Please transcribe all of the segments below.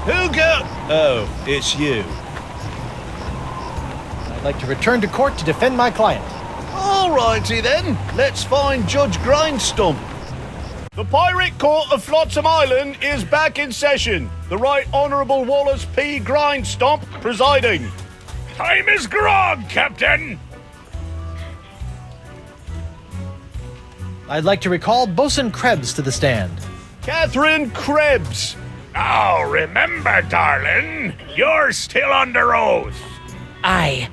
Oh, it's you. I'd like to return to court to defend my client. Alrighty then, let's find Judge Grindstump. The Pirate Court of Flotsam Island is back in session. The Right Honourable Wallace P. Grindstump presiding. Time is grog, Captain. I'd like to recall Bosun Krebs to the stand. Catherine Krebs. Now remember, darling, you're still under oath. Aye.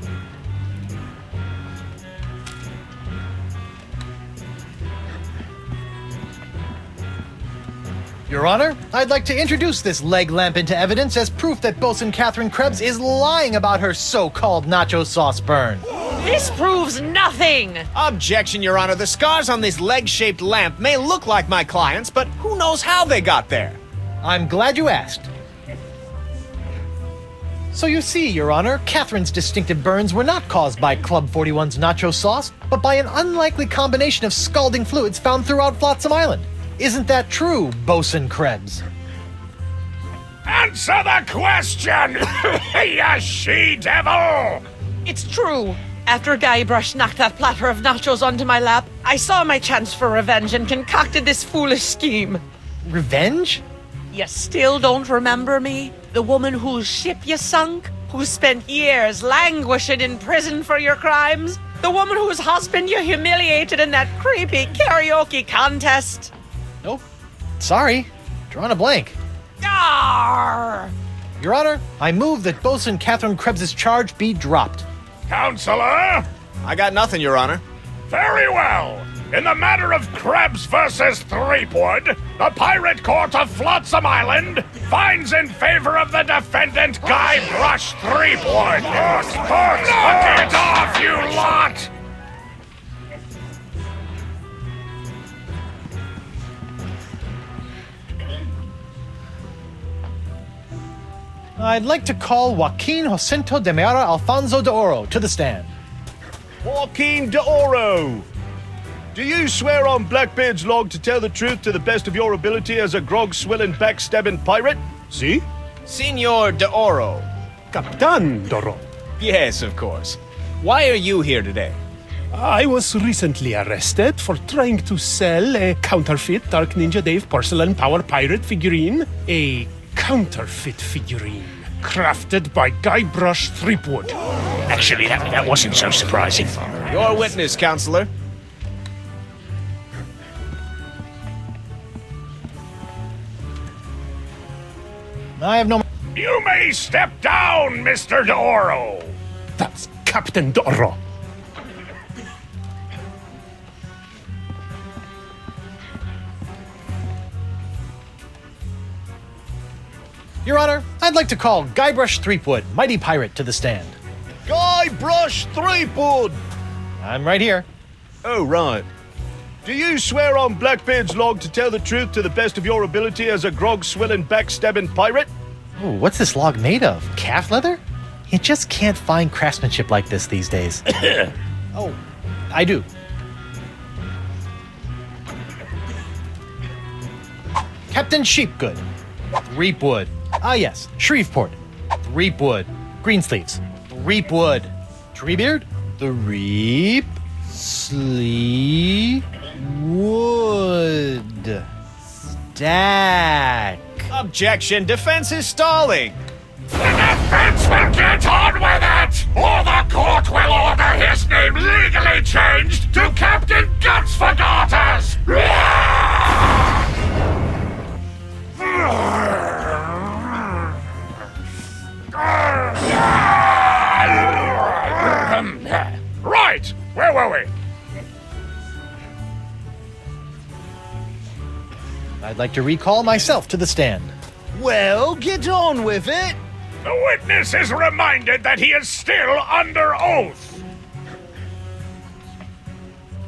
Your Honor, I'd like to introduce this leg lamp into evidence as proof that Bosun Catherine Krebs is lying about her so-called nacho sauce burn. This proves nothing! Objection, Your Honor. The scars on this leg-shaped lamp may look like my client's, but who knows how they got there? I'm glad you asked. So you see, Your Honor, Catherine's distinctive burns were not caused by Club 41's nacho sauce, but by an unlikely combination of scalding fluids found throughout Flotsam Island. Isn't that true, Bosun Krebs? Answer the question, you she-devil! It's true. After Guybrush knocked that platter of nachos onto my lap, I saw my chance for revenge and concocted this foolish scheme. Revenge? You still don't remember me? The woman whose ship you sunk? Who spent years languishing in prison for your crimes? The woman whose husband you humiliated in that creepy karaoke contest? Nope. Sorry. Drawing a blank. Arr! Your Honor, I move that Bosun Catherine Krebs' charge be dropped. Counselor? I got nothing, Your Honor. Very well. In the matter of Krebs versus Threepwood, the Pirate Court of Flotsam Island finds in favor of the defendant Guybrush Threepwood. Knock it off, you lot! I'd like to call Joaquin Jacinto de Meara Alfonso de Oro to the stand. Joaquin de Oro, do you swear on Blackbeard's log to tell the truth to the best of your ability as a grog-swilling, backstabbing pirate? Si? Senor de Oro. Captain Doro. Yes, of course. Why are you here today? I was recently arrested for trying to sell a counterfeit Dark Ninja Dave porcelain power pirate figurine. A counterfeit figurine crafted by Guybrush Threepwood. Actually, that wasn't so surprising. Your witness, Counselor. I have no... You may step down, Mr. de Oro. That's Captain Doro. Your Honor, I'd like to call Guybrush Threepwood, mighty pirate, to the stand. Guybrush Threepwood! I'm right here. Oh, right. Do you swear on Blackbeard's log to tell the truth to the best of your ability as a grog-swilling, backstabbing pirate? Oh, what's this log made of? Calf leather? You just can't find craftsmanship like this these days. Oh, I do. Captain Sheepgood. Threepwood. Ah, yes. Shreveport. Threepwood. Greensleeves. Threepwood. Treebeard. Threep. Sleep. Wood. Stack. Objection. Defense is stalling. The defense will get on with it, or the court will order his name legally changed to Captain Guts for Garters! Right, where were we? I'd like to recall myself to the stand. Well, get on with it. The witness is reminded that he is still under oath.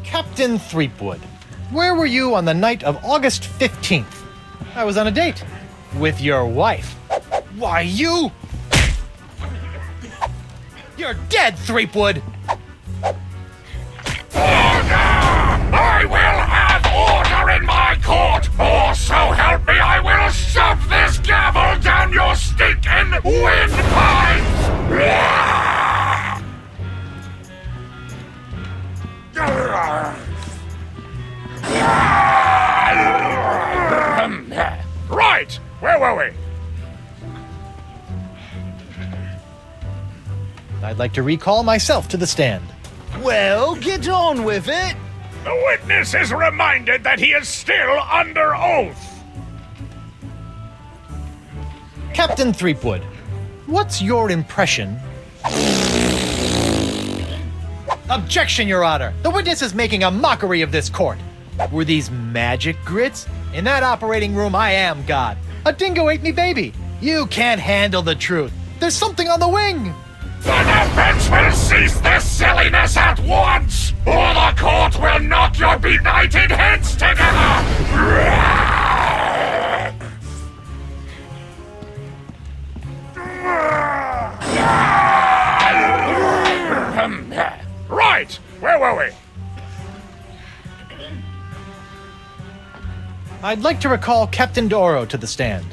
Captain Threepwood, where were you on the night of August 15th? I was on a date with your wife. Why, you... You're dead, Threepwood! I will have order in my court, or so help me, I will shove this gavel down your Right! Where were we? I'd like to recall myself to the stand. Well, get on with it. The witness is reminded that he is still under oath. Captain Threepwood, what's your impression? Objection, Your Honor! The witness is making a mockery of this court. Were these magic grits? In that operating room, I am God. A dingo ate me baby. You can't handle the truth. There's something on the wing. The defense will cease this silliness at once, or the court will knock your benighted heads together! Right! Where were we? I'd like to recall Captain D'Oro to the stand.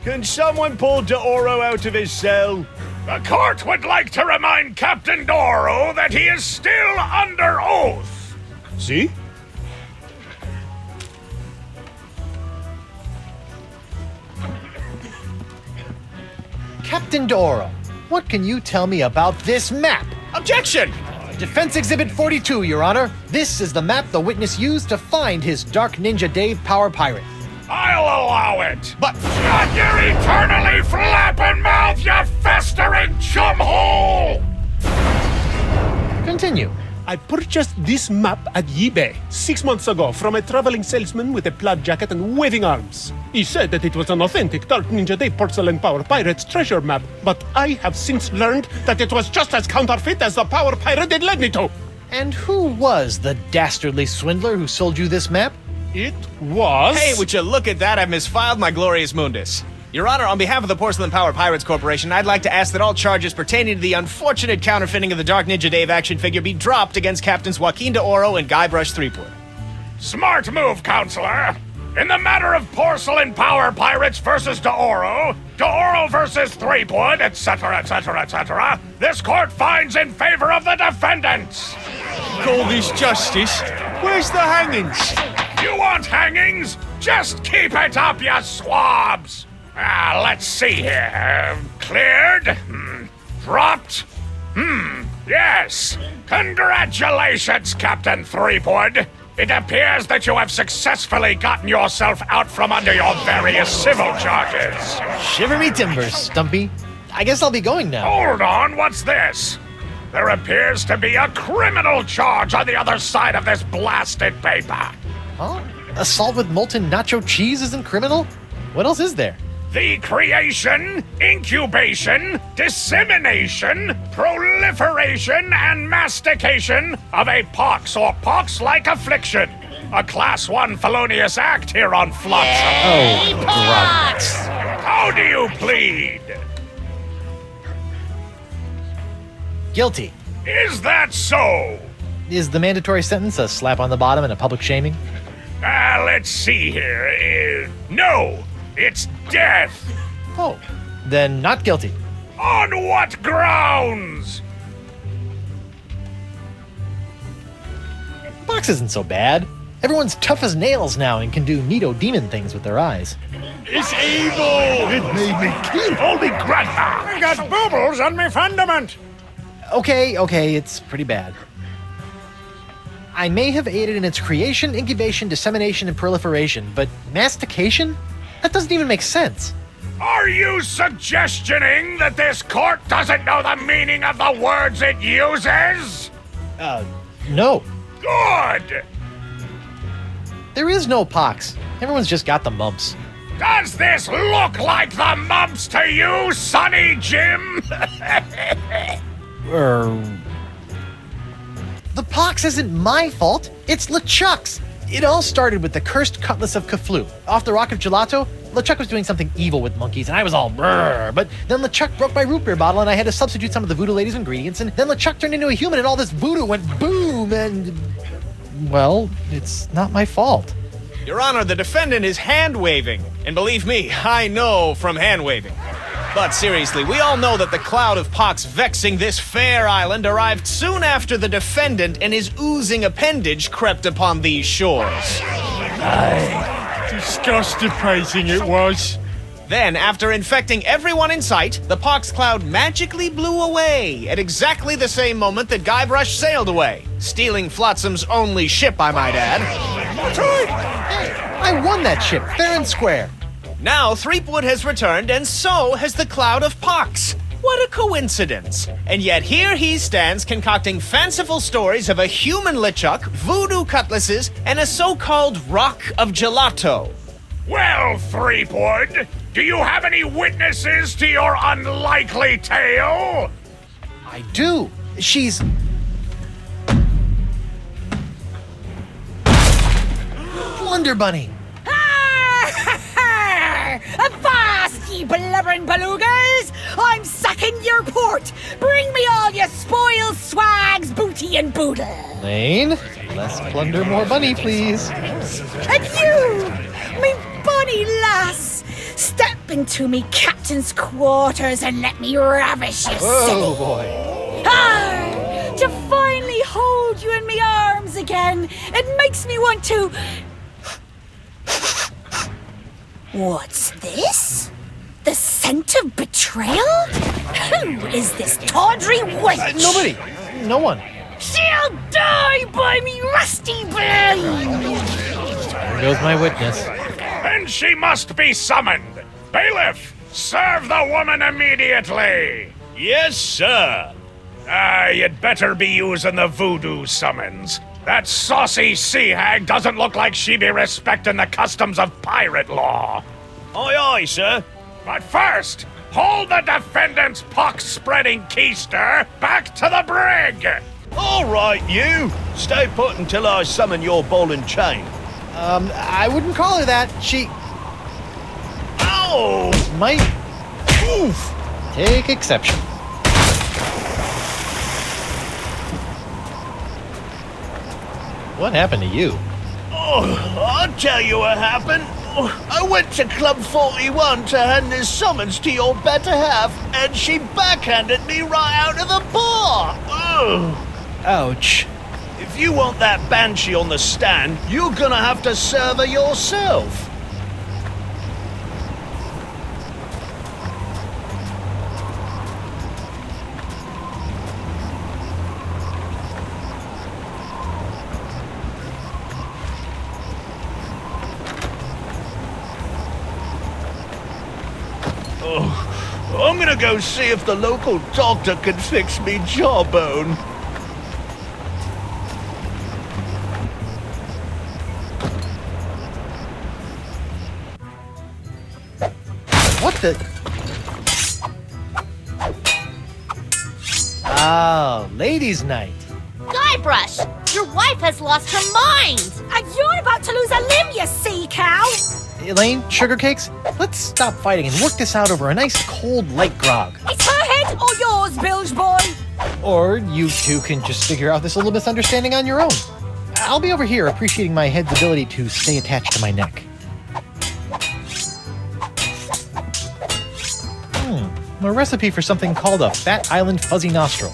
Can someone pull D'Oro out of his cell? The court would like to remind Captain D'Oro that he is still under oath. See? Captain D'Oro, what can you tell me about this map? Objection! Defense Exhibit 42, Your Honor. This is the map the witness used to find his Dark Ninja Dave Power Pirate. I'll allow it. But Shut your eternally flapping mouth, you festering chumhole! Continue. I purchased this map at eBay 6 months ago from a traveling salesman with a plaid jacket and waving arms. He said that it was an authentic Dark Ninja Dave Porcelain Power Pirates treasure map, but I have since learned that it was just as counterfeit as the Power Pirate it led me to. And who was the dastardly swindler who sold you this map? It was... hey, would you look at that? I've misfiled my Glorious Mundus. Your Honor, on behalf of the Porcelain Power Pirates Corporation, I'd like to ask that all charges pertaining to the unfortunate counterfeiting of the Dark Ninja Dave action figure be dropped against Captains Joaquin D'Oro and Guybrush Threepwood. Smart move, Counselor. In the matter of Porcelain Power Pirates versus D'Oro versus Threepwood, etc., etc., etc., this court finds in favor of the defendants. Call this justice? Where's the hangings? You want hangings? Just keep it up, you swabs! Let's see here. Cleared? Dropped? Yes. Congratulations, Captain Threepwood. It appears that you have successfully gotten yourself out from under your various civil charges. Shiver me timbers, Stumpy. I guess I'll be going now. Hold on, what's this? There appears to be a criminal charge on the other side of this blasted paper. Huh? Assault with molten nacho cheese isn't criminal? What else is there? The creation, incubation, dissemination, proliferation, and mastication of a pox or pox-like affliction. A Class 1 felonious act here on Flotsam. Oh, God. How do you plead? Guilty. Is that so? Is the mandatory sentence a slap on the bottom and a public shaming? Let's see here. No, it's death. Oh, then not guilty. On what grounds? Box isn't so bad. Everyone's tough as nails now and can do neato demon things with their eyes. It's evil! It made me kill Holy Grandma! I got bubbles on my fundament! Okay, it's pretty bad. I may have aided in its creation, incubation, dissemination, and proliferation, but mastication? That doesn't even make sense. Are you suggestioning that this court doesn't know the meaning of the words it uses? No. Good! There is no pox. Everyone's just got the mumps. Does this look like the mumps to you, Sonny Jim? The pox isn't my fault. It's LeChuck's. It all started with the cursed cutlass of Cthulhu. Off the Rock of Gelato, LeChuck was doing something evil with monkeys, and I was all brrr. But then LeChuck broke my root beer bottle, and I had to substitute some of the Voodoo Lady's ingredients, and then LeChuck turned into a human, and all this voodoo went boom, and... well, it's not my fault. Your Honor, the defendant is hand-waving. And believe me, I know from hand-waving. But seriously, we all know that the cloud of pox vexing this fair island arrived soon after the defendant and his oozing appendage crept upon these shores. Disgusting it was. Then, after infecting everyone in sight, the pox cloud magically blew away at exactly the same moment that Guybrush sailed away, stealing Flotsam's only ship, I might add. That's right! Hey, I won that ship, fair and square. Now, Threepwood has returned, and so has the cloud of pox. What a coincidence! And yet here he stands concocting fanciful stories of a human LeChuck, voodoo cutlasses, and a so-called rock of gelato. Well, Threepwood, do you have any witnesses to your unlikely tale? I do. She's... Blunder Bunny. Avast, ye blubbering belugas! I'm sucking your port! Bring me all your spoils, swags, booty, and boodle! Lane, less plunder, more bunny, please. And you, me bonny lass, step into me captain's quarters and let me ravish you, Oh, silly. boy. Ah, to finally hold you in me arms again, it makes me want to... What's this? The scent of betrayal? Who is this tawdry wench? Nobody. No one. She'll die by me rusty blade! There goes my witness. Then she must be summoned. Bailiff, serve the woman immediately. Yes, sir. You'd better be using the voodoo summons. That saucy sea hag doesn't look like she be respecting the customs of pirate law. Aye, aye, sir. But first, hold the defendant's pox-spreading keister back to the brig. All right, you. Stay put until I summon your ball and chain. I wouldn't call her that. She Ow! might... Oof. Take exception. What happened to you? Oh, I'll tell you what happened. I went to Club 41 to hand this summons to your better half, and she backhanded me right out of the bar. Ugh. Ouch. If you want that banshee on the stand, you're gonna have to serve her yourself. I'm gonna go see if the local doctor can fix me jawbone. What the... Oh, ladies' night. Guybrush, your wife has lost her mind! And you're about to lose a limb, you sea cow! Elaine, sugar cakes, let's stop fighting and work this out over a nice cold light grog. It's her head or yours, bilge boy! Or you two can just figure out this little misunderstanding on your own. I'll be over here appreciating my head's ability to stay attached to my neck. A recipe for something called a Fat Island Fuzzy Nostril.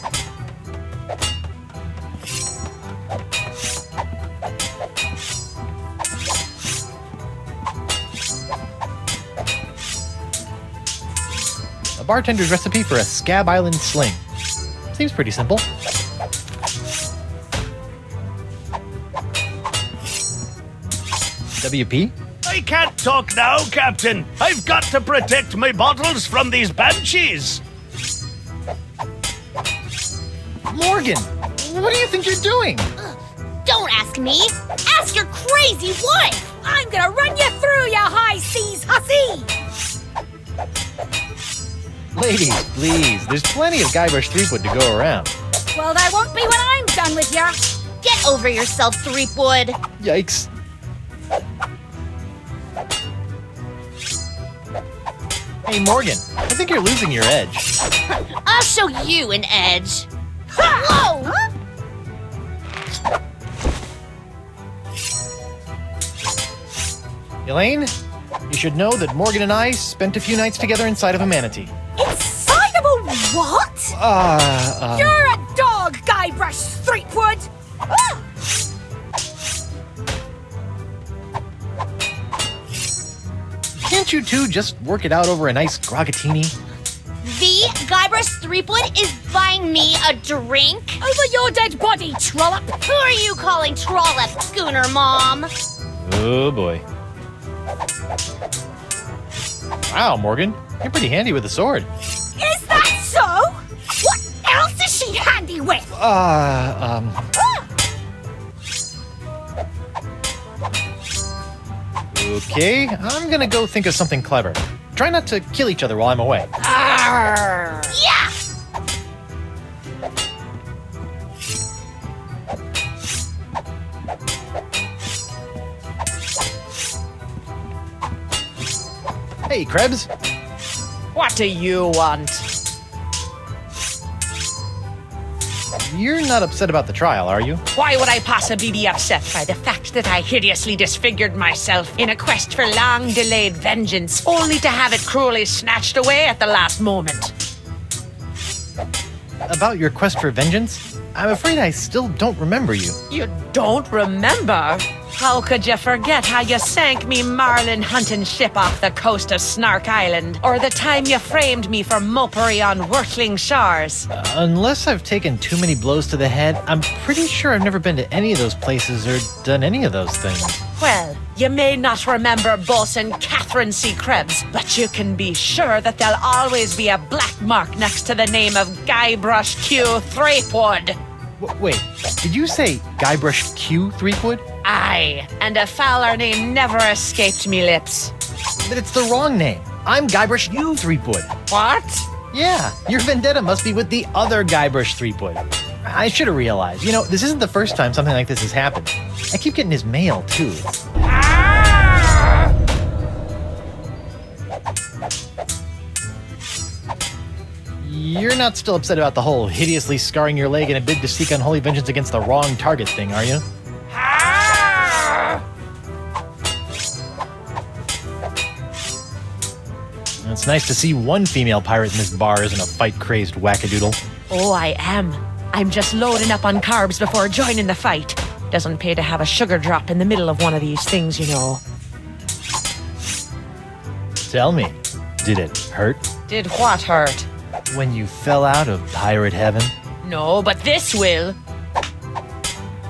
A bartender's recipe for a Scab Island Sling. Seems pretty simple. WP? I can't talk now, Captain. I've got to protect my bottles from these banshees. Morgan, what do you think you're doing? Don't ask me! Ask your crazy wife! I'm gonna run you through, you high seas hussy! Ladies, please, there's plenty of Guybrush Threepwood to go around. Well, there won't be when I'm done with ya. Get over yourself, Threepwood! Yikes. Hey, Morgan, I think you're losing your edge. I'll show you an edge. Whoa! Elaine, you should know that Morgan and I spent a few nights together inside of a manatee. What? Uh, You're a dog, Guybrush Threepwood! Ah! Can't you two just work it out over a nice grogatini? The Guybrush Threepwood is buying me a drink? Over your dead body, trollop! Who are you calling Trollop, Schooner Mom? Oh boy. Wow, Morgan, you're pretty handy with a sword. Is that so? What else is she handy with? Ah! Okay, I'm gonna go think of something clever. Try not to kill each other while I'm away. Arr. Yeah! Hey, Krebs. What do you want? You're not upset about the trial, are you? Why would I possibly be upset by the fact that I hideously disfigured myself in a quest for long-delayed vengeance, only to have it cruelly snatched away at the last moment? About your quest for vengeance? I'm afraid I still don't remember you. You don't remember? How could you forget how you sank me marlin hunting ship off the coast of Snark Island? Or the time you framed me for mopery on Wurtling Shores? Unless I've taken too many blows to the head, I'm pretty sure I've never been to any of those places or done any of those things. Well, you may not remember Bosun Catherine C. Krebs, but you can be sure that there'll always be a black mark next to the name of Guybrush Q. Threepwood. Wait, did you say Guybrush Q. Threepwood? Aye, and a fouler name never escaped me lips. But it's the wrong name. I'm Guybrush U. Threepwood. What? Yeah, your vendetta must be with the other Guybrush Threepwood. I should have realized. You know, this isn't the first time something like this has happened. I keep getting his mail, too. You're not still upset about the whole hideously scarring your leg in a bid to seek unholy vengeance against the wrong target thing, are you? It's nice to see one female pirate in this bar isn't a fight-crazed wackadoodle. Oh, I am. I'm just loading up on carbs before joining the fight. Doesn't pay to have a sugar drop in the middle of one of these things, you know. Tell me, did it hurt Did what hurt? when you fell out of pirate heaven? No, but this will.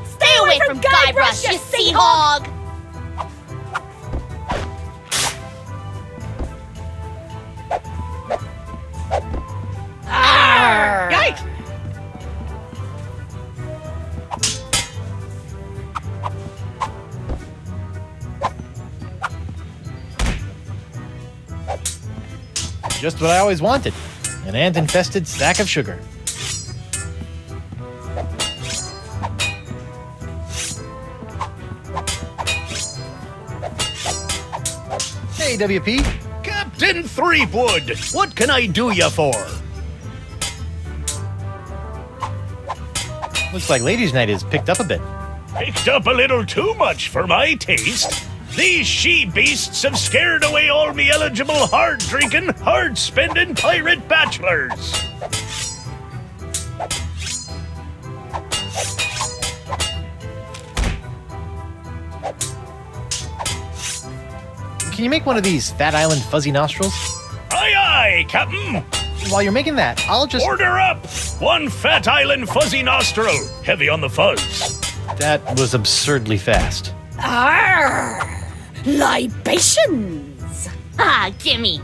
Stay away from Guybrush, you sea hog! Yikes! Just what I always wanted. An ant-infested sack of sugar. Hey, WP. Captain Threepwood, what can I do you for? Looks like Ladies' Night is picked up a bit. Picked up a little too much for my taste. These she-beasts have scared away all me eligible hard-drinking, hard-spending pirate bachelors. Can you make one of these Fat Island fuzzy nostrils? Aye, aye, Captain. While you're making that, I'll just... Order up. One Fat Island fuzzy nostril. Heavy on the fuzz. That was absurdly fast. Arr! Libations! Ah, gimme.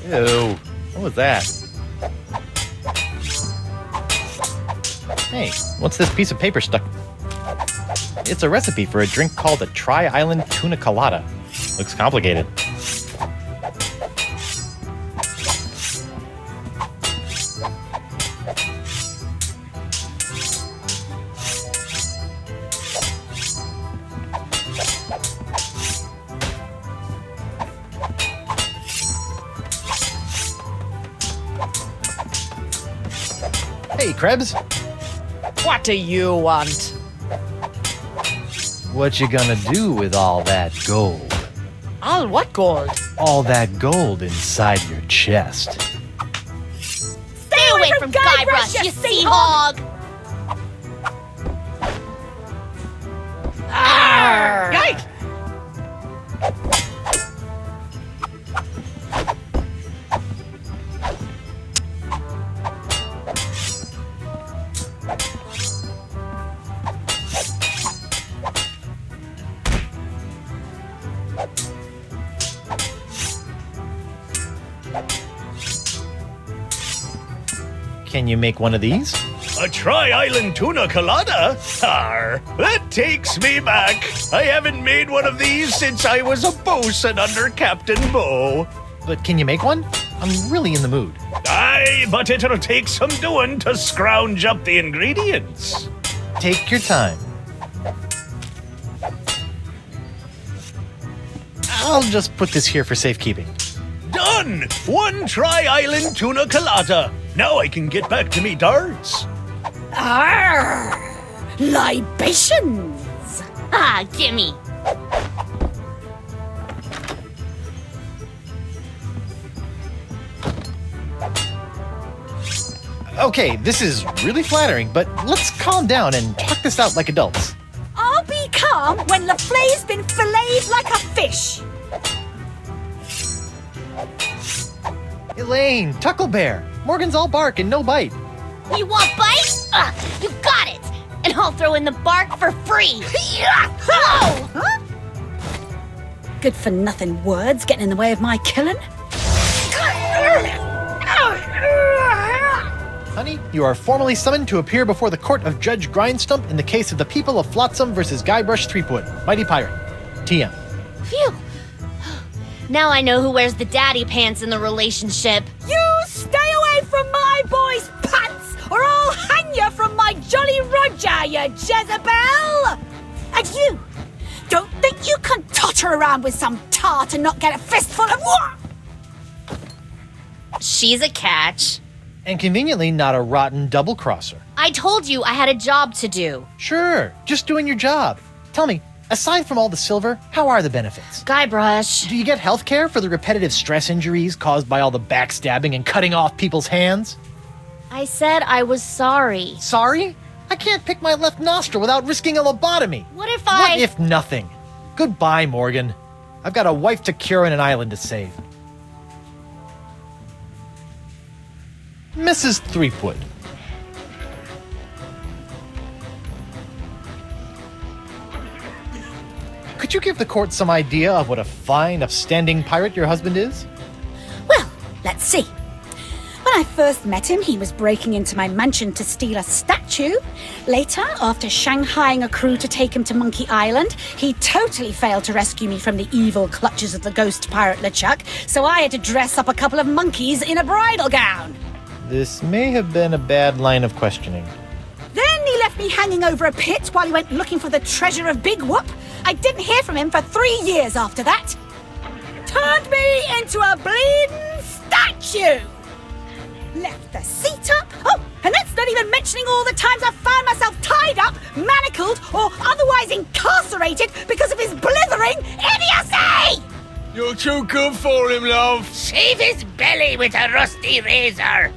Ew. What was that? Hey, what's this piece of paper stuck? It's a recipe for a drink called a Tri-Island Tuna Colada. Looks complicated. Hey, Krebs. What do you want? What you gonna do with all that gold? All what gold? All that gold inside your chest. Stay away from Guybrush, you sea hog! Yike! Can you make one of these? A Tri-Island Tuna Colada? Arr, that takes me back. I haven't made one of these since I was a bosun under Captain Bo. But can you make one? I'm really in the mood. Aye, but it'll take some doing to scrounge up the ingredients. Take your time. I'll just put this here for safekeeping. Done! One Tri-Island Tuna Colada. Now I can get back to me darts. Arr! Libations! Ah, gimme. Okay, this is really flattering, but let's calm down and talk this out like adults. I'll be calm when LaFlay's been filleted like a fish. Elaine, Tucklebear, Morgan's all bark and no bite. You want bite? You got it! And I'll throw in the bark for free! Oh! Huh? Good for nothing words getting in the way of my killing. Honey, you are formally summoned to appear before the court of Judge Grindstump in the case of the people of Flotsam versus Guybrush Threepwood, Mighty Pirate. TM. Phew! Now I know who wears the daddy pants in the relationship. You stay away from my boy's pants, or I'll hang you from my Jolly Roger, you Jezebel! And you, don't think you can totter around with some tart and not get a fistful of what? She's a catch. And conveniently not a rotten double-crosser. I told you I had a job to do. Sure, just doing your job. Tell me, aside from all the silver, how are the benefits? Guybrush. Do you get health care for the repetitive stress injuries caused by all the backstabbing and cutting off people's hands? I said I was sorry. Sorry? I can't pick my left nostril without risking a lobotomy. What if What if nothing? Goodbye, Morgan. I've got a wife to cure and an island to save. Mrs. Threepwood. Could you give the court some idea of what a fine, upstanding pirate your husband is? Well, let's see. When I first met him, he was breaking into my mansion to steal a statue. Later, after shanghaiing a crew to take him to Monkey Island, he totally failed to rescue me from the evil clutches of the ghost pirate LeChuck, so I had to dress up a couple of monkeys in a bridal gown. This may have been a bad line of questioning. Then he left me hanging over a pit while he went looking for the treasure of Big Whoop. I didn't hear from him for 3 years after that. Turned me into a bleeding statue. Left the seat up. Oh, and that's not even mentioning all the times I found myself tied up, manacled, or otherwise incarcerated because of his blithering idiocy! You're too good for him, love. Save his belly with a rusty razor.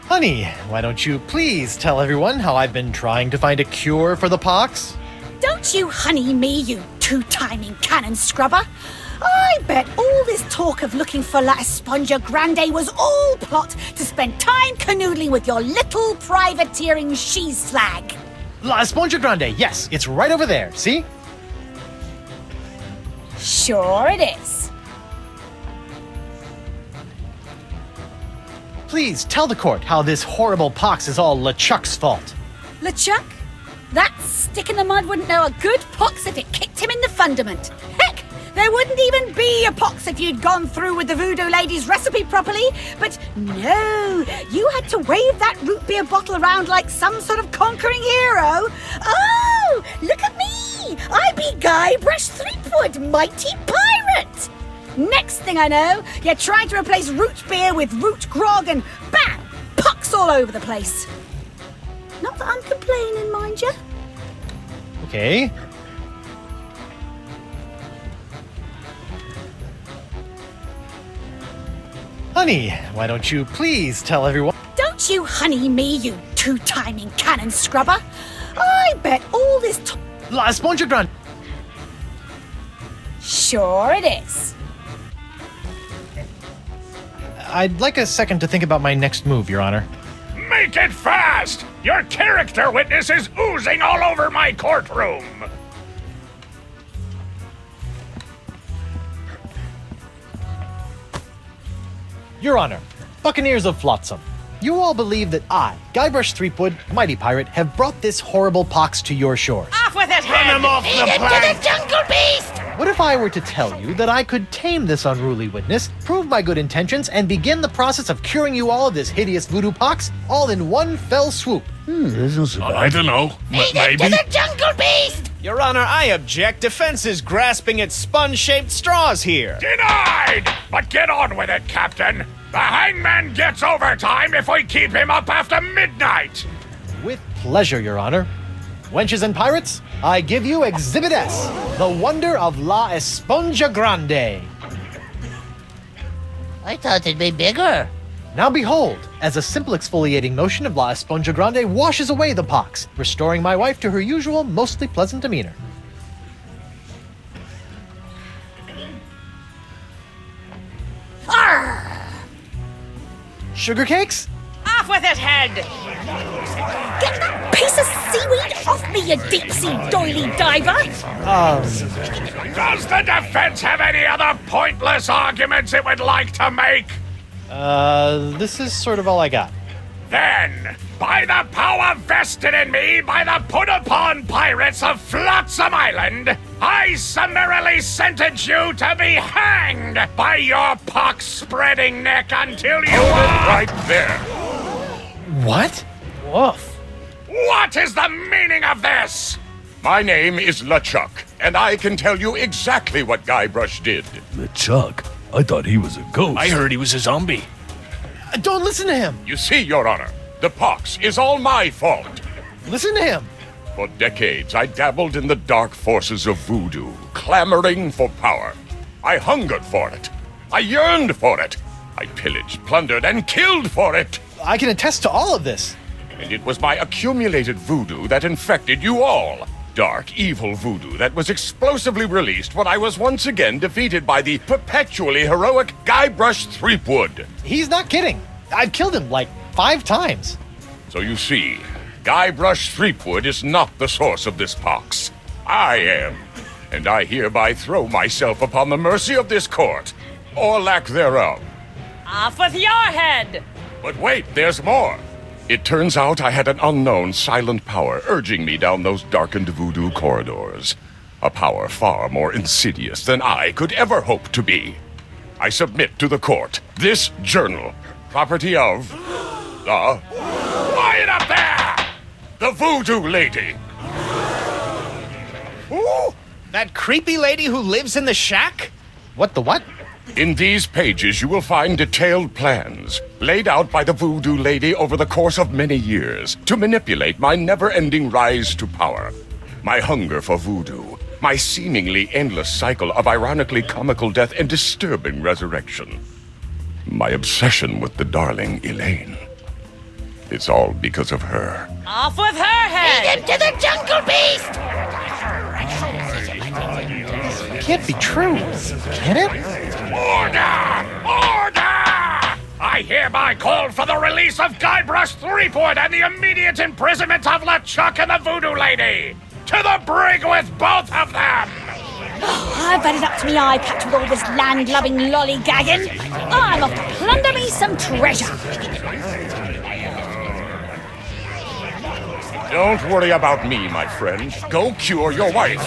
Honey, why don't you please tell everyone how I've been trying to find a cure for the pox? Don't you honey me, you two-timing cannon scrubber. I bet all this talk of looking for La Esponja Grande was all plot to spend time canoodling with your little privateering she-slag. La Esponja Grande, yes, it's right over there, see? Sure it is. Please tell the court how this horrible pox is all LeChuck's fault. LeChuck? That stick in the mud wouldn't know a good pox if it kicked him in the fundament. Heck, there wouldn't even be a pox if you'd gone through with the voodoo lady's recipe properly. But no, you had to wave that root beer bottle around like some sort of conquering hero. Oh, look at me! I be Guybrush Threepwood, mighty pirate! Next thing I know, you're trying to replace root beer with root grog and bam! Pucks all over the place. Not that I'm complaining, mind you. Okay. Honey, why don't you please tell everyone? Don't you honey me, you two-timing cannon scrubber. I bet all this La Esponja Grande. Sure it is. I'd like a second to think about my next move, Your Honor. Make it fast! Your character witness is oozing all over my courtroom! Your Honor, Buccaneers of Flotsam, you all believe that I, Guybrush Threepwood, Mighty Pirate, have brought this horrible pox to your shores. Off with it, Run head! him off the plank! Jungle Beast! What if I were to tell you that I could tame this unruly witness, prove my good intentions, and begin the process of curing you all of this hideous voodoo pox, all in one fell swoop? I don't know. Maybe. Jungle Beast! Your Honor, I object. Defense is grasping at sponge-shaped straws here. Denied! But get on with it, Captain. The hangman gets overtime if we keep him up after midnight. With pleasure, Your Honor. Wenches and pirates, I give you Exhibit S, the wonder of La Esponja Grande. I thought it'd be bigger. Now behold, as a simple exfoliating motion of La Esponja Grande washes away the pox, restoring my wife to her usual, mostly pleasant demeanor. Sugar cakes? Off with it, head! Get that piece of seaweed off me, you deep-sea doily diver! Does the defense have any other pointless arguments it would like to make? This is sort of all I got. Then, by the power vested in me by the put-upon pirates of Flotsam Island, I summarily sentence you to be hanged by your pox-spreading neck until you are... right there. What? Woof. What is the meaning of this? My name is LeChuck, and I can tell you exactly what Guybrush did. LeChuck? I thought he was a ghost. I heard he was a zombie. Don't listen to him! You see, Your Honor, the pox is all my fault. Listen to him! For decades, I dabbled in the dark forces of voodoo, clamoring for power. I hungered for it. I yearned for it. I pillaged, plundered, and killed for it. I can attest to all of this. And it was my accumulated voodoo that infected you all. Dark, evil voodoo that was explosively released when I was once again defeated by the perpetually heroic Guybrush Threepwood. He's not kidding. I've killed him like 5 times. So you see, Guybrush Threepwood is not the source of this pox. I am. And I hereby throw myself upon the mercy of this court, or lack thereof. Off with your head! But wait, there's more. It turns out I had an unknown silent power urging me down those darkened voodoo corridors. A power far more insidious than I could ever hope to be. I submit to the court this journal, property of the... Quiet up there! The Voodoo Lady. Ooh, that creepy lady who lives in the shack? What the what? In these pages, you will find detailed plans laid out by the Voodoo Lady over the course of many years to manipulate my never-ending rise to power. My hunger for voodoo, my seemingly endless cycle of ironically comical death and disturbing resurrection. My obsession with the darling Elaine. It's all because of her. Off with her head! To the Jungle Beast! Can't be true, can it? Order! Order! I hereby call for the release of Guybrush Threepwood and the immediate imprisonment of LeChuck and the Voodoo Lady! To the brig with both of them! I've had it up to me eye patch with all this land-loving lollygagging. I'm off to plunder me some treasure. Don't worry about me, my friend. Go cure your wife.